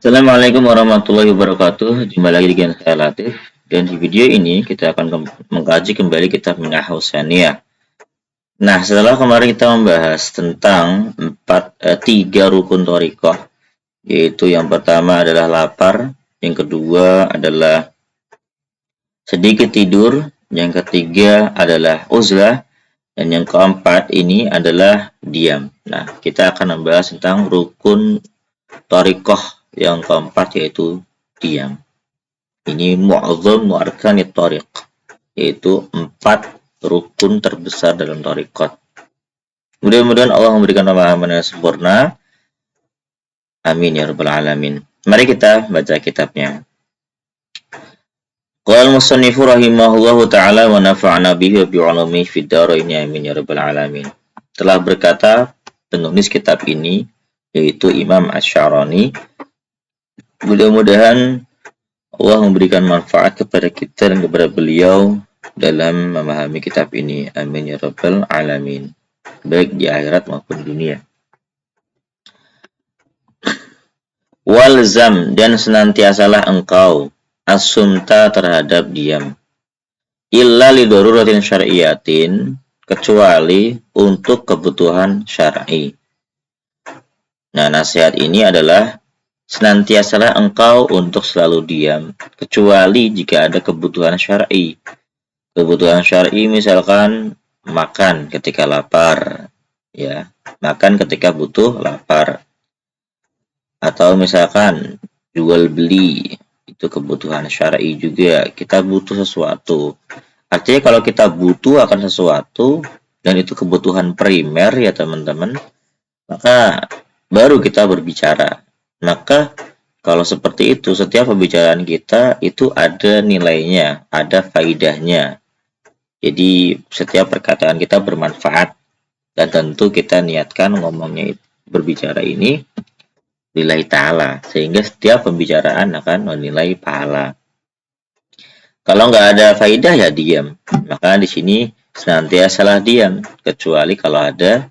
Assalamualaikum warahmatullahi wabarakatuh. Jumpa lagi dengan saya Latif. Dan di video ini kita akan mengkaji kembali kitab Minahus Saniyah. Nah, setelah kemarin kita membahas tentang tiga rukun thariqah, yaitu yang pertama adalah lapar, yang kedua adalah sedikit tidur, yang ketiga adalah uzlah, dan yang keempat ini adalah diam. Nah, kita akan membahas tentang rukun thariqah yang keempat, yaitu diam. Ini mu'azzam arkanit thariq, yaitu 4 rukun terbesar dalam thariqat. Mudah-mudahan Allah memberikan pemahaman yang sempurna. Amin ya rabbal alamin. Mari kita baca kitabnya. Qala al-musannifu rahimahullahu ta'ala wa nafa'ana bihi wa bi'ulumihi fid dharain amin ya rabbal alamin. Telah berkata penulis kitab ini, yaitu Imam Asy-Syarani. Mudah-mudahan Allah memberikan manfaat kepada kita dan kepada beliau dalam memahami kitab ini. Amin ya rabbal alamin. Baik di akhirat maupun dunia. Walzam, dan senantiasalah engkau asumta terhadap diam. Illa li daruratin syar'iyatin, kecuali untuk kebutuhan syar'i. Nah, nasihat ini adalah senantiasalah engkau untuk selalu diam, kecuali jika ada kebutuhan syar'i. Kebutuhan syar'i misalkan makan ketika lapar, ya, makan ketika butuh lapar. Atau misalkan jual beli, itu kebutuhan syar'i juga. Kita butuh sesuatu. Artinya kalau kita butuh akan sesuatu dan itu kebutuhan primer ya teman-teman, maka baru kita berbicara. Maka kalau seperti itu, setiap pembicaraan kita itu ada nilainya, ada faidahnya. Jadi setiap perkataan kita bermanfaat, dan tentu kita niatkan ngomongnya berbicara ini lillahi ta'ala, sehingga setiap pembicaraan akan menilai pahala. Kalau nggak ada faidah ya diam. Maka di sini senantiasalah diam, kecuali kalau ada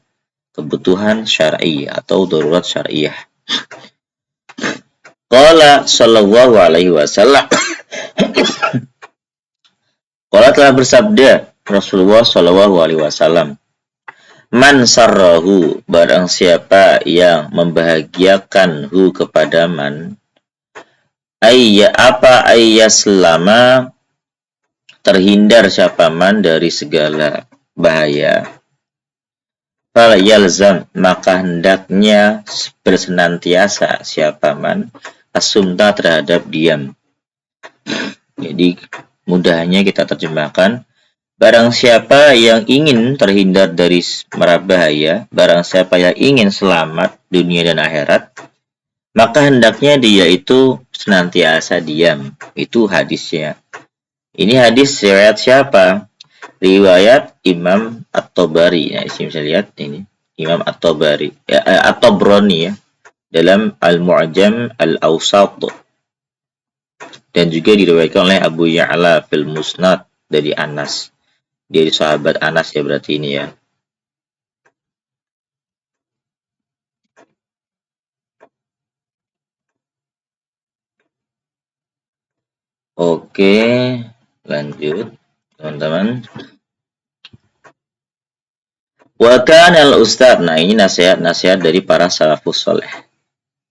kebutuhan syar'i atau darurat syariah. Qala sallallahu alaihi wasallam. Qala telah bersabda Rasulullah sallallahu alaihi wasallam, man sarrahu, barang siapa yang membahagiakan hu kepada man, ayyaslama, terhindar siapa man dari segala bahaya, fal yalzam, maka hendaknya bersenantiasa siapa man asumta terhadap diam. Jadi mudahnya kita terjemahkan, barang siapa yang ingin terhindar dari mara bahaya, barang siapa yang ingin selamat dunia dan akhirat, maka hendaknya dia itu senantiasa diam. Itu hadisnya. Ini hadis riwayat siapa? Riwayat Imam At-Tabari. Nah, di sini bisa lihat ini Imam At-Tabari, At-Tabrani ya, dalam Al-Mu'jam Al-Awsat, dan juga diriwayatkan oleh Abu Ya'la fil Musnad dari Anas. Dari sahabat Anas ya berarti ini ya. Oke, lanjut teman-teman. Wa kana al-ustadz. Nah, ini nasihat-nasihat dari para salafus saleh.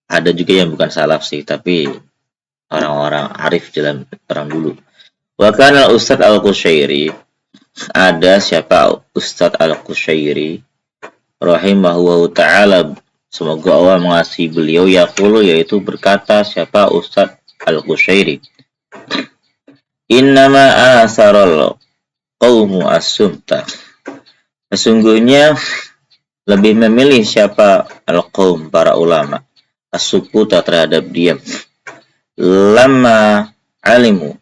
Ada juga yang bukan salaf sih, tapi orang-orang arif dalam orang dulu. Wa kana al-ustadz al-Qushairi. Ada siapa Ustadz Al-Qushairi rahimahullahu ta'ala, semoga Allah mengasihi beliau, yaqulu, yaitu berkata siapa Ustadz Al-Qushairi, innama asaral qawmu as-sumta, sesungguhnya lebih memilih siapa al-qawm, para ulama, as-sukuta, terhadap diam, lama alimu,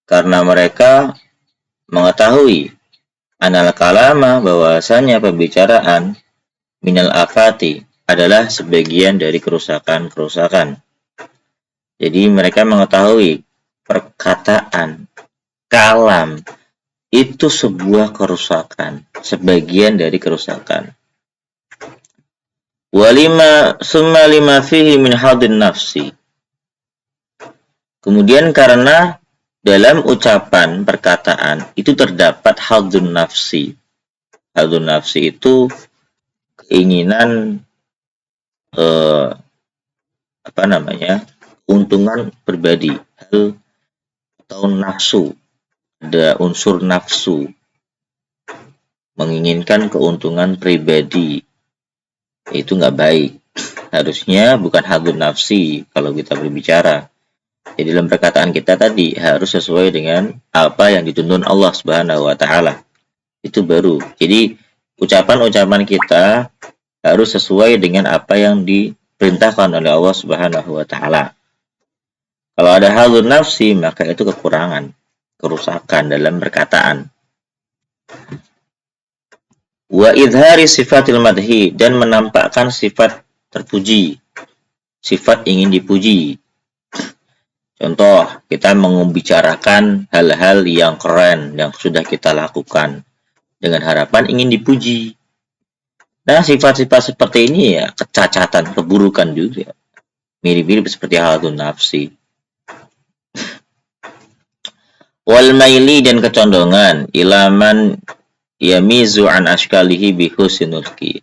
karena mereka mengetahui, anal kalama, bahwasanya pembicaraan, minal afati, adalah sebagian dari kerusakan-kerusakan. Jadi mereka mengetahui perkataan, kalam, itu sebuah kerusakan, sebagian dari kerusakan. Walima summa lima fihi min hadin nafsi, Kemudian karena dalam ucapan perkataan itu terdapat hadzun nafsi. Hadzun nafsi itu keinginan apa namanya? Keuntungan pribadi, hal atau nafsu. Ada unsur nafsu, menginginkan keuntungan pribadi. Itu nggak baik. Harusnya bukan hadzun nafsi kalau kita berbicara. Jadi dalam perkataan kita tadi harus sesuai dengan apa yang dituntun Allah Subhanahu wa taala. Itu baru. Jadi ucapan-ucapan kita harus sesuai dengan apa yang diperintahkan oleh Allah Subhanahu wa taala. Kalau ada hadzun nafsi, maka itu kekurangan, kerusakan dalam perkataan. Wa idhari sifatil madhi, dan menampakkan sifat terpuji, sifat ingin dipuji. Contoh, kita membicarakan hal-hal yang keren yang sudah kita lakukan dengan harapan ingin dipuji. Nah, sifat-sifat seperti ini ya kecacatan, keburukan juga. Mirip-mirip seperti hadzun nafsi. Wal maili, dan kecondongan, ilaman yamizu an ashkalihi bi husnulki,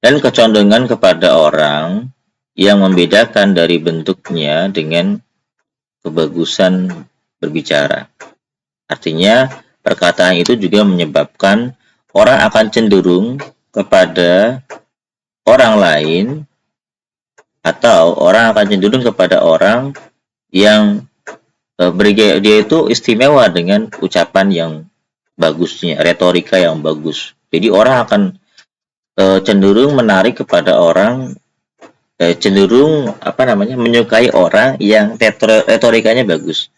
dan kecondongan kepada orang yang membedakan dari bentuknya dengan kebagusan berbicara. Artinya perkataan itu juga menyebabkan orang akan cenderung kepada orang lain, atau orang akan cenderung kepada orang yang dia itu istimewa dengan ucapan yang bagusnya, retorika yang bagus. Jadi orang akan cenderung menarik kepada orang, cenderung menyukai orang yang retorikanya bagus,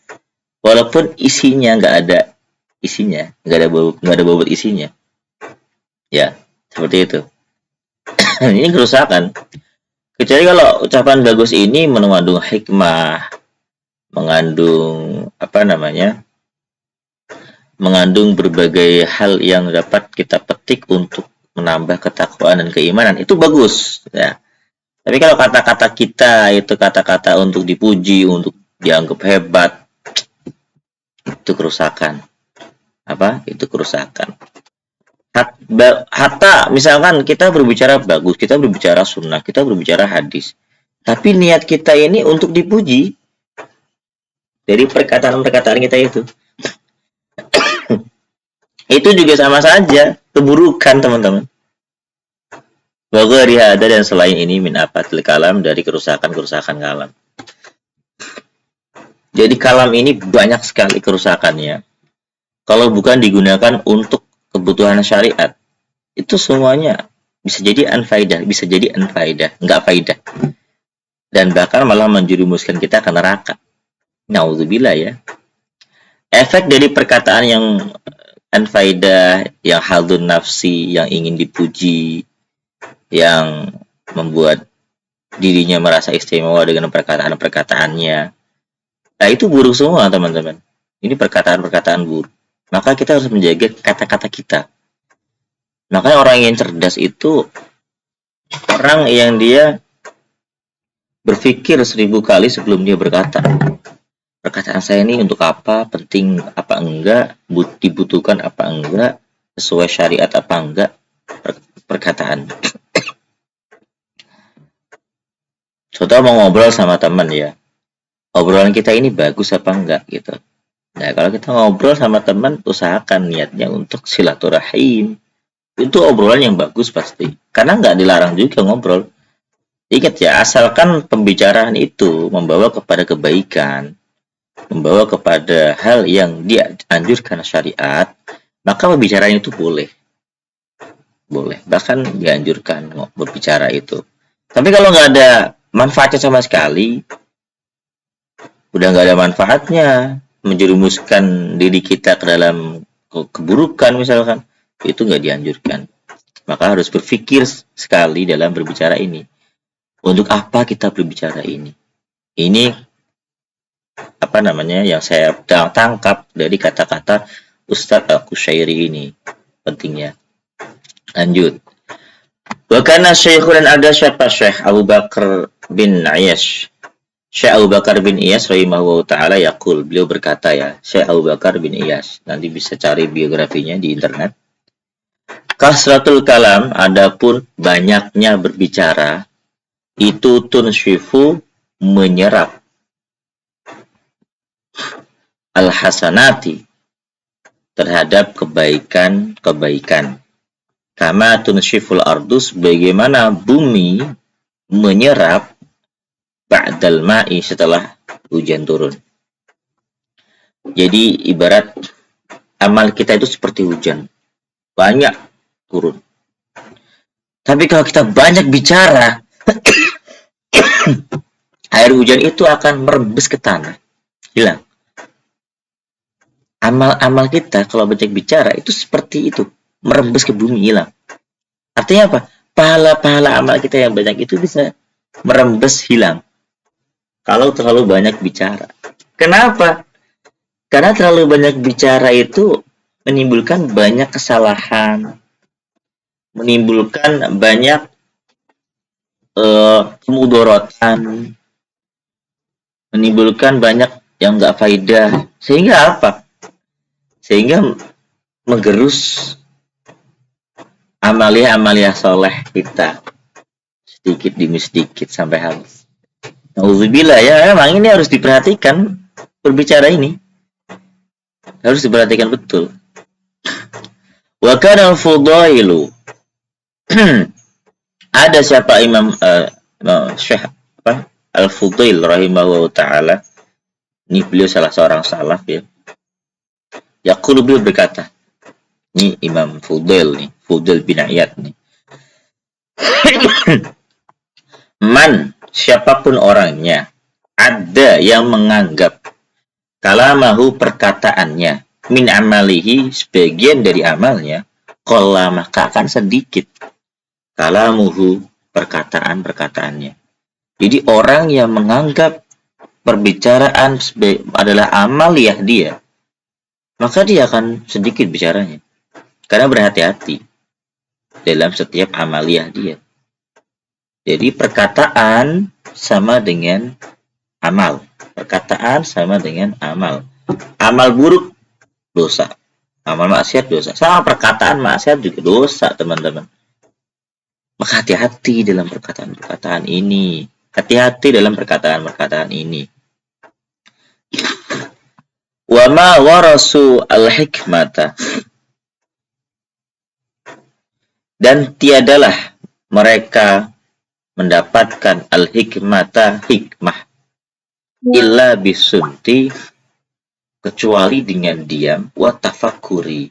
walaupun isinya nggak ada isinya, nggak ada bobot isinya. Ya, seperti itu. Ini kerusakan. Kecuali kalau ucapan bagus ini mengandung hikmah, mengandung mengandung berbagai hal yang dapat kita petik untuk menambah ketakwaan dan keimanan, itu bagus ya. Tapi kalau kata-kata kita itu kata-kata untuk dipuji, untuk dianggap hebat, itu kerusakan. Itu kerusakan. Hatta misalkan kita berbicara bagus, kita berbicara sunnah, kita berbicara hadis, tapi niat kita ini untuk dipuji dari perkataan-perkataan kita itu. Itu juga sama saja keburukan, teman-teman. Wa ghairi hada, dan selain ini min afatil kalam, dari kerusakan-kerusakan kalam. Jadi kalam ini banyak sekali kerusakannya. Kalau bukan digunakan untuk kebutuhan syariat, itu semuanya bisa jadi anfaidah, nggak faidah. Dan bahkan malah menjerumuskan kita ke neraka. Nauzubillah ya. Efek dari perkataan yang anfaidah, yang hadzun nafsi, yang ingin dipuji, yang membuat dirinya merasa istimewa dengan perkataan-perkataannya, nah itu buruk semua, teman-teman. Ini perkataan-perkataan buruk. Maka kita harus menjaga kata-kata kita. Makanya orang yang cerdas itu orang yang dia berpikir 1000 kali sebelum dia berkata. Perkataan saya ini untuk apa, penting apa enggak, dibutuhkan apa enggak, sesuai syariat apa enggak perkataan. Contoh mau ngobrol sama teman ya, obrolan kita ini bagus apa enggak gitu. Nah, kalau kita ngobrol sama teman, usahakan niatnya untuk silaturahim. Itu obrolan yang bagus pasti. Karena nggak dilarang juga ngobrol. Ingat ya, asalkan pembicaraan itu membawa kepada kebaikan, membawa kepada hal yang dianjurkan syariat, maka pembicaraan itu boleh. Bahkan dianjurkan berbicara itu. Tapi kalau nggak ada manfaatnya sama sekali, udah nggak ada manfaatnya, menjerumuskan diri kita ke dalam keburukan misalkan, itu nggak dianjurkan. Maka harus berpikir sekali dalam berbicara ini. Untuk apa kita berbicara ini? Ini yang saya tangkap dari kata-kata Ustadz Al-Qushairi ini. Pentingnya. Lanjut. Wakana Syekhul, dan ada siapa Syekh Abu Bakar bin Ayyash Syekh Abu Bakar bin Iyas rahimahullah ta'ala yaqul, beliau berkata ya, Syekh Abu Bakar bin Iyas, nanti bisa cari biografinya di internet. Kasratul kalam, adapun banyaknya berbicara, itu tunsyifu, menyerap al-hasanati, terhadap kebaikan-kebaikan. Kama tunsyiful ardus, bagaimana bumi menyerap ba'dal ma'i, setelah hujan turun. Jadi ibarat amal kita itu seperti hujan, banyak turun. Tapi kalau kita banyak bicara, air hujan itu akan merembes ke tanah, hilang. Amal-amal kita kalau banyak bicara itu seperti itu, merembes ke bumi, hilang. Artinya apa? Pahala-pahala amal kita yang banyak itu bisa merembes, hilang kalau terlalu banyak bicara. Kenapa? Karena terlalu banyak bicara itu menimbulkan banyak kesalahan, menimbulkan banyak kemudorotan, menimbulkan banyak yang nggak faedah. Sehingga apa? Sehingga menggerus amalia-amalia soleh kita sedikit demi sedikit sampai habis. Nauzubillah, ya memang ini harus diperhatikan, berbicara ini harus diperhatikan betul. Wa kana al-fudailu ada siapa Imam Syekh Al-Fudail rahimahullah ta'ala, ini beliau salah seorang salaf ya. Yaqulu, beliau berkata, ini Imam Fudail nih, Fudail bin Iyad nih. Man, siapapun orangnya, ada yang menganggap kalamahu, perkataannya, min amalihi, sebagian dari amalnya, qalla, maka akan sedikit kalamuhu, perkataan-perkataannya. Jadi orang yang menganggap perbicaraan adalah amaliyah dia, maka dia akan sedikit bicaranya. Karena berhati-hati dalam setiap amaliyah dia. Jadi perkataan sama dengan amal. Perkataan sama dengan amal. Amal buruk, dosa. Amal maksiat, dosa. Sama perkataan maksiat juga dosa, teman-teman. Maka hati-hati dalam perkataan-perkataan ini. Hati-hati dalam perkataan-perkataan ini. Wa ma warasu al-hikmata, dan tiadalah mereka mendapatkan al-hikmata, hikmah, illa bisunti, kecuali dengan diam, wa tafakuri,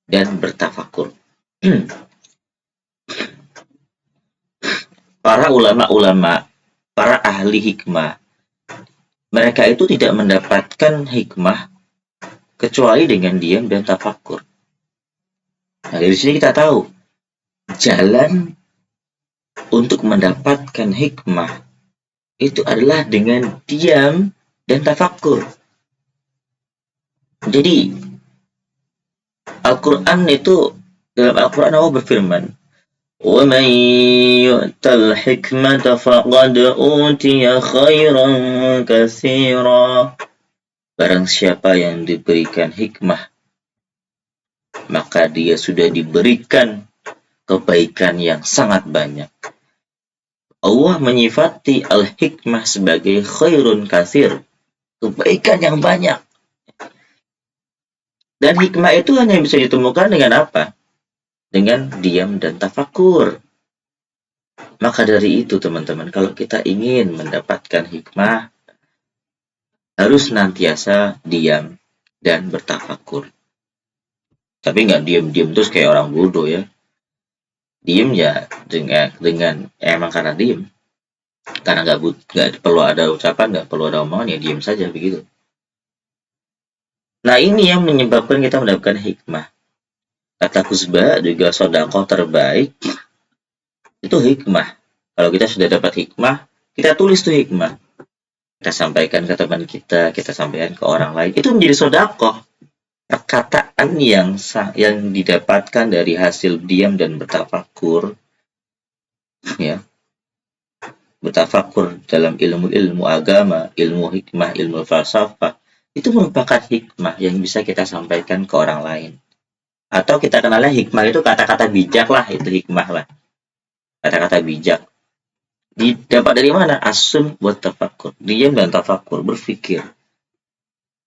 dan bertafakur. Para ulama-ulama, para ahli hikmah, mereka itu tidak mendapatkan hikmah kecuali dengan diam dan tafakur. Nah, dari sini kita tahu jalan untuk mendapatkan hikmah itu adalah dengan diam dan tafakur. Jadi Al-Quran itu, dalam Al-Quran Allah berfirman, وَمَنْ يُؤْتَ الْحِكْمَةَ فَقَدْ أُوتِيَ خَيْرًا كَثِيرًا. Barang siapa yang diberikan hikmah, maka dia sudah diberikan kebaikan yang sangat banyak. Allah menyifati al-hikmah sebagai khairun katsir, kebaikan yang banyak. Dan hikmah itu hanya bisa ditemukan dengan apa? Dengan diam dan tafakur. Maka dari itu teman-teman, kalau kita ingin mendapatkan hikmah, harus senantiasa diam dan bertafakur. Tapi nggak diam-diam terus kayak orang bodoh ya. Diam ya dengan emang karena diam. Karena nggak perlu ada ucapan, nggak perlu ada omongan, ya diam saja begitu. Nah ini yang menyebabkan kita mendapatkan hikmah. Kata Kuzbah juga, sedekah terbaik itu hikmah. Kalau kita sudah dapat hikmah, kita tulis tuh hikmah. Kita sampaikan ke teman kita sampaikan ke orang lain. Itu menjadi sedekah. Perkataan yang didapatkan dari hasil diam dan bertafakur, ya, bertafakur dalam ilmu-ilmu agama, ilmu hikmah, ilmu falsafah, itu merupakan hikmah yang bisa kita sampaikan ke orang lain. Atau kita kenalnya hikmah itu kata-kata bijak lah, itu hikmah lah. Kata-kata bijak. Dapat dari mana? Asun buat tafakur. Diam dan tafakur, berpikir.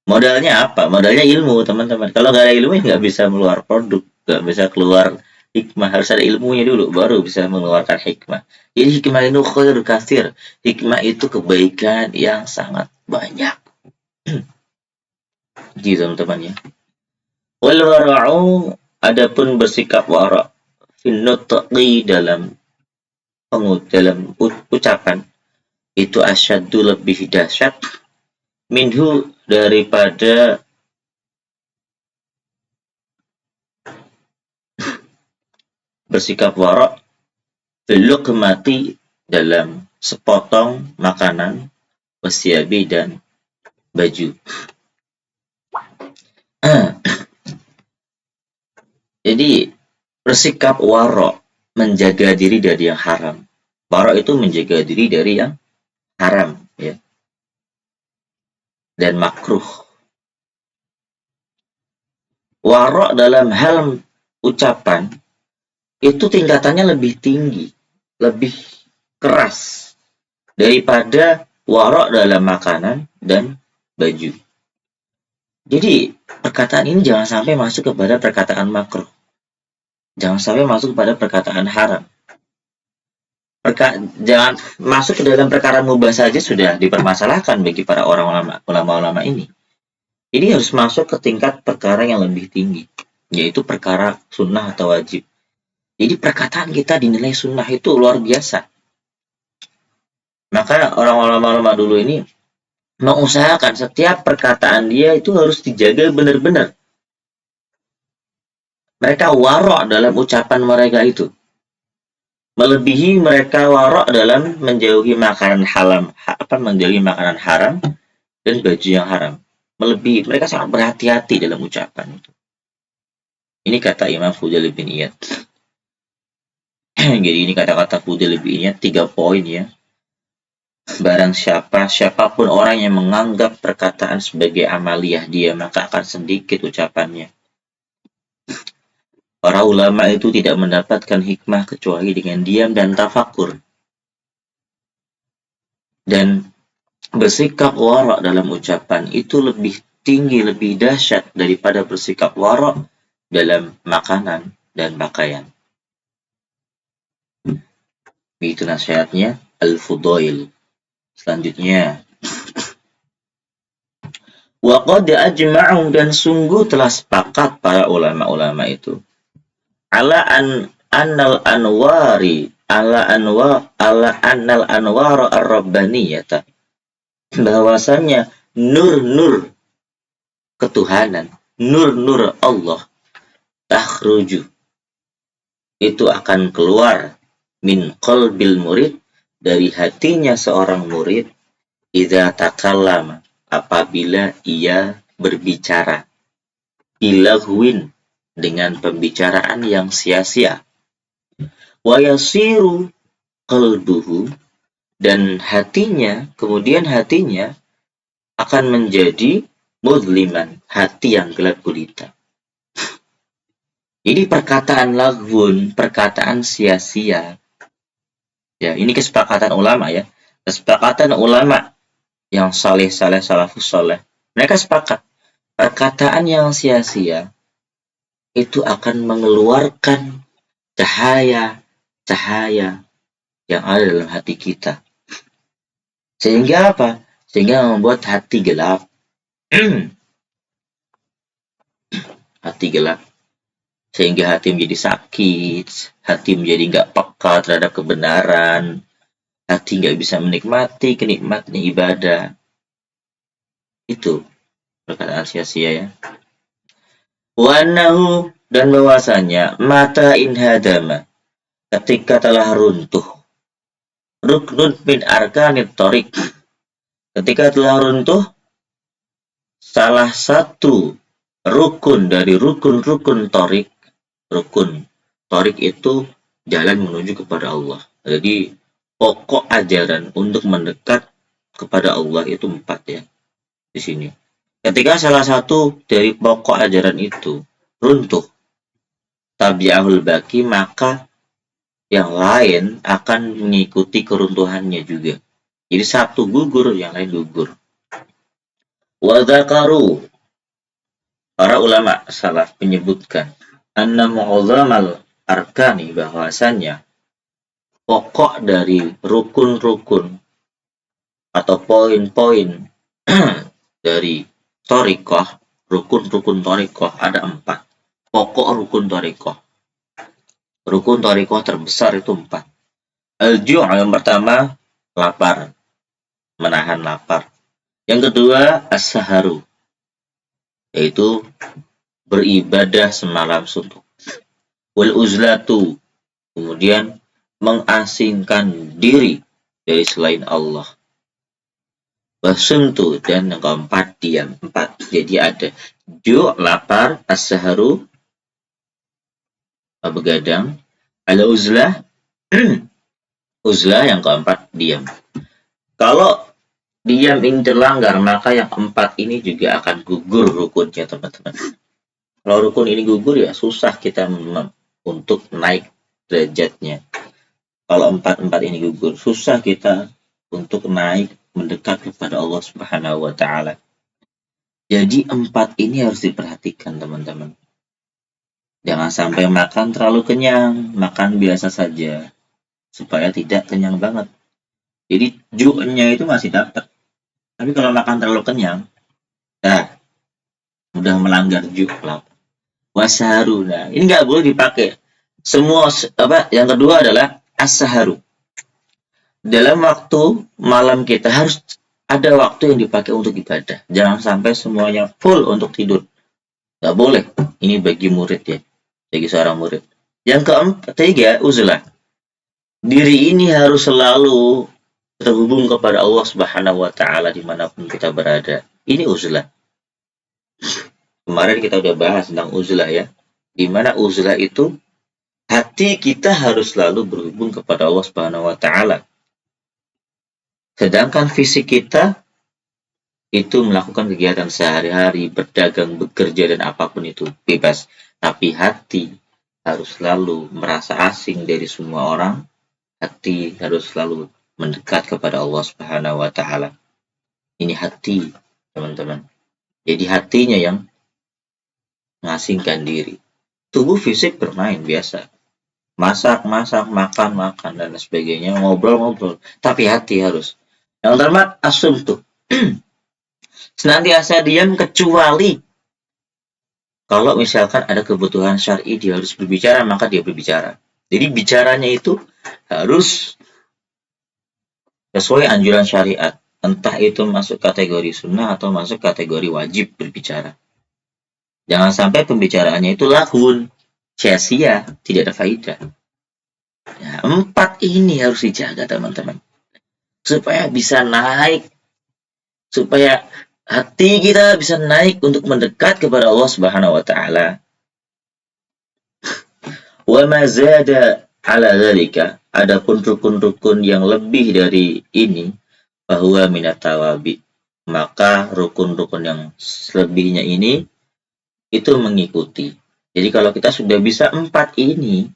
Modalnya apa? Modalnya ilmu, teman-teman. Kalau nggak ada ilmu, nggak bisa keluar produk, nggak bisa keluar hikmah. Harus ada ilmunya dulu, baru bisa mengeluarkan hikmah. Jadi hikmah itu khair kasir. Hikmah itu kebaikan yang sangat banyak. Gitu, teman-teman ya. Wal wara'u, adapun bersikap wara' fin nutqi dalam ucapan itu asyaddu lebih dahsyat minhu daripada bersikap wara' fil luqmati dalam sepotong makanan, wasyabi dan baju. Jadi bersikap wara' menjaga diri dari yang haram. Wara' itu menjaga diri dari yang haram, ya. Dan makruh. Wara' dalam hal ucapan itu tingkatannya lebih tinggi, lebih keras daripada wara' dalam makanan dan baju. Jadi perkataan ini jangan sampai masuk kepada perkataan makruh. Jangan sampai masuk kepada perkataan haram. Jangan masuk ke dalam perkara mubah saja sudah dipermasalahkan bagi para orang ulama ini. Ini harus masuk ke tingkat perkara yang lebih tinggi, yaitu perkara sunnah atau wajib. Jadi perkataan kita dinilai sunnah itu luar biasa. Maka orang ulama dulu ini mengusahakan setiap perkataan dia itu harus dijaga benar-benar. Mereka wara' dalam ucapan mereka itu. Melebihi mereka wara' dalam menjauhi makanan menjauhi makanan haram dan baju yang haram. Melebihi, mereka sangat berhati-hati dalam ucapan itu. Ini kata Imam Fudail bin Iyad. Jadi ini kata-kata Fudail bin Iyad 3 poin ya. Barang siapapun orang yang menganggap perkataan sebagai amaliyah dia, maka akan sedikit ucapannya. Para ulama itu tidak mendapatkan hikmah kecuali dengan diam dan tafakur. Dan bersikap wara' dalam ucapan itu lebih tinggi, lebih dahsyat daripada bersikap wara' dalam makanan dan pakaian. Itu nasihatnya Al-Fudail. Selanjutnya, wa qad ajma'u, dan sungguh telah sepakat para ulama-ulama itu ala annal anwar ar-rabbaniyata, bahwasannya nur-nur ketuhanan, nur-nur Allah takhruju, itu akan keluar min qalbil murid, dari hatinya seorang murid, idza takallama, apabila ia berbicara, bilahwin, dengan pembicaraan yang sia-sia, wa yasiru qalbuhu, dan kemudian hatinya akan menjadi mudliman, hati yang gelap gulita. Jadi perkataan laghwun, perkataan sia-sia. Ya, ini kesepakatan ulama ya. Kesepakatan ulama yang salafus saleh. Mereka sepakat perkataan yang sia-sia itu akan mengeluarkan cahaya yang ada dalam hati kita. Sehingga apa? Sehingga membuat hati gelap. Hati gelap. Sehingga hati menjadi sakit, hati menjadi nggak peka terhadap kebenaran, hati nggak bisa menikmati kenikmatan ibadah. Itu perkataan sia-sia ya. Wanahu, dan bahwasanya mata inhadama, ketika telah runtuh, ruknun min arkanit thoriq, ketika telah runtuh salah satu rukun dari rukun-rukun thoriq. Rukun thoriq itu jalan menuju kepada Allah. Jadi pokok ajaran untuk mendekat kepada Allah itu 4 ya di sini. Ketika salah satu dari pokok ajaran itu runtuh, tabi'ahul baqi, maka yang lain akan mengikuti keruntuhannya juga. Jadi satu gugur, yang lain gugur. Wa dzakaru, para ulama salaf menyebutkan anna mu'azzamal arkani, bahwasannya pokok dari rukun-rukun atau poin-poin dari thariqah, rukun-rukun thariqah ada 4. Pokok rukun thariqah. Rukun thariqah terbesar itu 4. Al-ju' yang pertama, lapar, menahan lapar. Yang kedua, as-saharu, yaitu beribadah semalam suntuk. Wal uzlatu, kemudian mengasingkan diri dari selain Allah. Wasumtu, dan yang keempat, diam. 4. Jadi ada ju', lapar, as-saharu, begadang, al-uzlah, uzlah, yang keempat, diam. Kalau diam ini terlanggar, maka yang 4 ini juga akan gugur rukunnya, teman-teman. Kalau rukun ini gugur, ya susah kita untuk naik derajatnya. Kalau 4 ini gugur, susah kita untuk naik mendekat kepada Allah Subhanahu wa Ta'ala. Jadi 4 ini harus diperhatikan, teman-teman. Jangan sampai makan terlalu kenyang, makan biasa saja, supaya tidak kenyang banget. Jadi ju-nya itu masih dapat. Tapi kalau makan terlalu kenyang, udah melanggar ju, lapar. Wasaharu, nah ini nggak boleh dipakai. Semua yang kedua adalah as-saharu. Dalam waktu malam kita harus ada waktu yang dipakai untuk ibadah. Jangan sampai semuanya full untuk tidur. Nggak boleh. Ini bagi murid ya. Bagi seorang murid. Yang ketiga, uzlah. Diri ini harus selalu terhubung kepada Allah Subhanahu wa Ta'ala dimanapun kita berada. Ini uzlah. Kemarin kita udah bahas tentang uzlah ya. Dimana uzlah itu hati kita harus selalu berhubung kepada Allah Subhanahu wa Ta'ala. Sedangkan fisik kita itu melakukan kegiatan sehari-hari, berdagang, bekerja, dan apapun itu bebas. Tapi hati harus selalu merasa asing dari semua orang. Hati harus selalu mendekat kepada Allah Subhanahu wa Ta'ala. Ini hati, teman-teman. Jadi hatinya yang mengasingkan diri. Tubuh fisik bermain biasa. Masak, makan, dan sebagainya. Ngobrol. Tapi hati harus. Yang termat, asumtu. Senantiasa diam kecuali kalau misalkan ada kebutuhan syar'i, dia harus berbicara, maka dia berbicara. Jadi bicaranya itu harus sesuai anjuran syariat. Entah itu masuk kategori sunnah atau masuk kategori wajib berbicara. Jangan sampai pembicaraannya itu lahun, sia-sia, tidak ada faidah. Ya, 4 ini harus dijaga, teman-teman. Supaya bisa naik, supaya hati kita bisa naik untuk mendekat kepada Allah Subhanahu wa Ta'ala. Wa ma zada ala dzalika, adapun rukun-rukun yang lebih dari ini, bahwa minat tawabi, maka rukun-rukun yang selebihnya ini itu mengikuti. Jadi kalau kita sudah bisa 4 ini,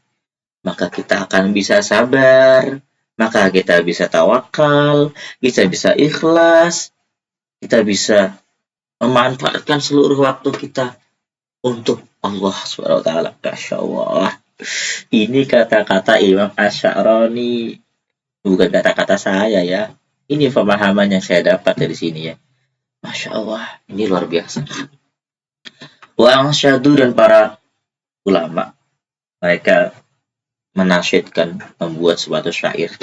maka kita akan bisa sabar, maka kita bisa tawakal, kita bisa ikhlas, kita bisa memanfaatkan seluruh waktu kita untuk Allah SWT. Masya Allah. Ini kata-kata Imam Asy'arani, bukan kata-kata saya ya. Ini pemahaman yang saya dapat dari sini ya. Masya Allah, ini luar biasa. Wa ansyadu, dan para ulama, mereka menasyidkan, membuat suatu syair.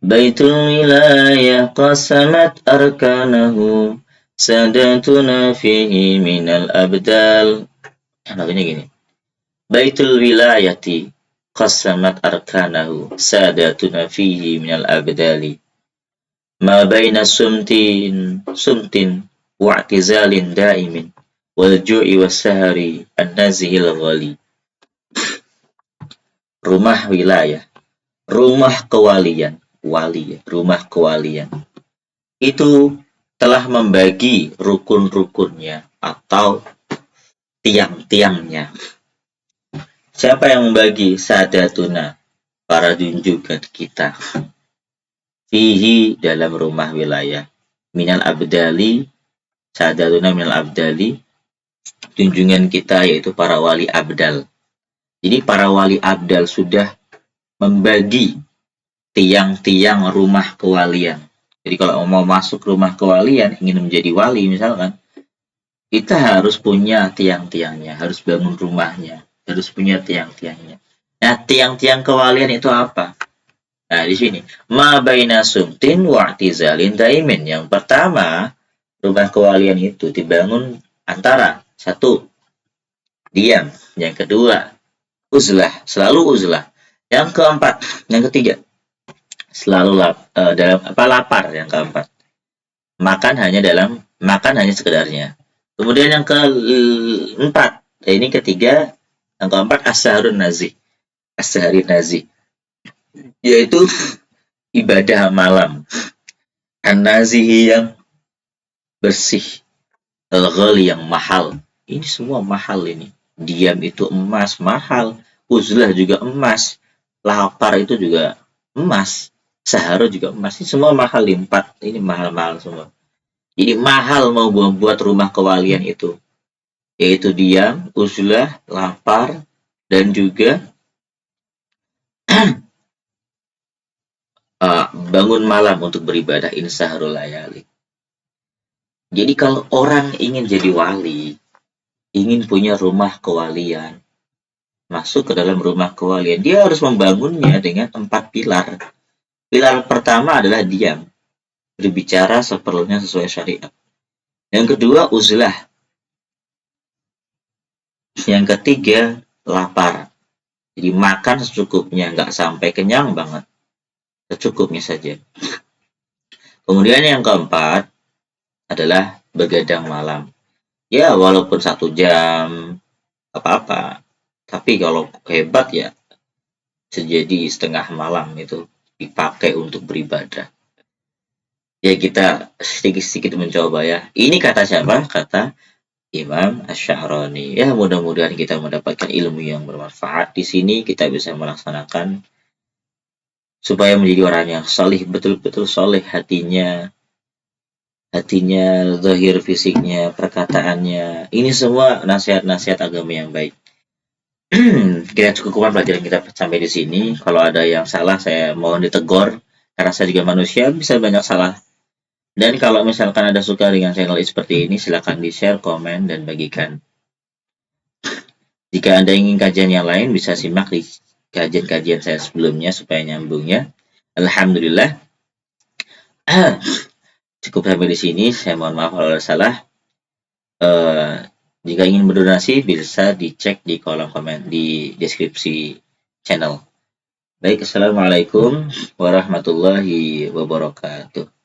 Baitul wilayah qasamat arkanahu, sadatuna fihi minal abdal. Lagunya gini. Baitul wilayati qasamat arkanahu, sadatuna fihi minal abdali. Ma baina sumtin wa'tizalin daimin, wal ju'i was-sahari an-nazihil ghali. Rumah wilayah, rumah kewalian, wali, rumah kewalian. Itu telah membagi rukun-rukunnya atau tiang-tiangnya. Siapa yang membagi? Sadatuna, para junjungan kita. Fihi, dalam rumah wilayah. Minal abdali, sadatuna minal abdali, junjungan kita yaitu para wali abdal. Jadi para wali abdal sudah membagi tiang-tiang rumah kewalian. Jadi kalau mau masuk rumah kewalian, ingin menjadi wali misalkan, kita harus punya tiang-tiangnya, harus bangun rumahnya, harus punya tiang-tiangnya. Nah, tiang-tiang kewalian itu apa? Nah, di sini, ma baina sumtin wa i'tizalin daimin. Yang pertama, rumah kewalian itu dibangun antara satu, diam. Yang kedua, uzlah, selalu uzlah. Yang keempat, yang ketiga, selalu lapar. Yang keempat, makan hanya sekedarnya. Kemudian yang keempat, ini ketiga, yang keempat as-saharun nazih, as-sahari nazih, yaitu ibadah malam, an-nazihi yang bersih, al-ghali yang mahal. Ini semua mahal ini. Diam itu emas, mahal. Uzlah juga emas. Lapar itu juga emas. Sahara juga emas. Ini semua mahal, empat. Ini mahal-mahal semua. Jadi mahal mau buat rumah kewalian itu. Yaitu diam, uzlah, lapar, dan juga bangun malam untuk beribadah insaharul layali. Jadi kalau orang ingin jadi wali, ingin punya rumah kewalian, masuk ke dalam rumah kewalian, dia harus membangunnya dengan 4 pilar. Pilar pertama adalah diam, berbicara seperlunya sesuai syariat. Yang kedua, uzlah. Yang ketiga, lapar. Jadi makan secukupnya, nggak sampai kenyang banget. Secukupnya saja. Kemudian yang keempat adalah begadang malam. Ya, walaupun 1 jam, apa-apa. Tapi kalau hebat ya, sejadi setengah malam itu dipakai untuk beribadah. Ya, kita sedikit-sedikit mencoba ya. Ini kata siapa? Kata Imam Asy-Sya'rani. Ya, mudah-mudahan kita mendapatkan ilmu yang bermanfaat. Di sini kita bisa melaksanakan supaya menjadi orang yang salih, betul-betul salih hatinya, zahir fisiknya, perkataannya. Ini semua nasihat-nasihat agama yang baik. Kita cukupkan pelajaran kita sampai di sini. Kalau ada yang salah, saya mohon ditegur. Karena saya juga manusia, bisa banyak salah. Dan kalau misalkan Anda suka dengan channel seperti ini, silakan di-share, komen, dan bagikan. Jika Anda ingin kajian yang lain, bisa simak di kajian-kajian saya sebelumnya supaya nyambung ya. Alhamdulillah. Cukup sampai di sini. Saya mohon maaf kalau ada salah. Jika ingin berdonasi, bisa dicek di kolom komen di deskripsi channel. Baik, assalamualaikum warahmatullahi wabarakatuh.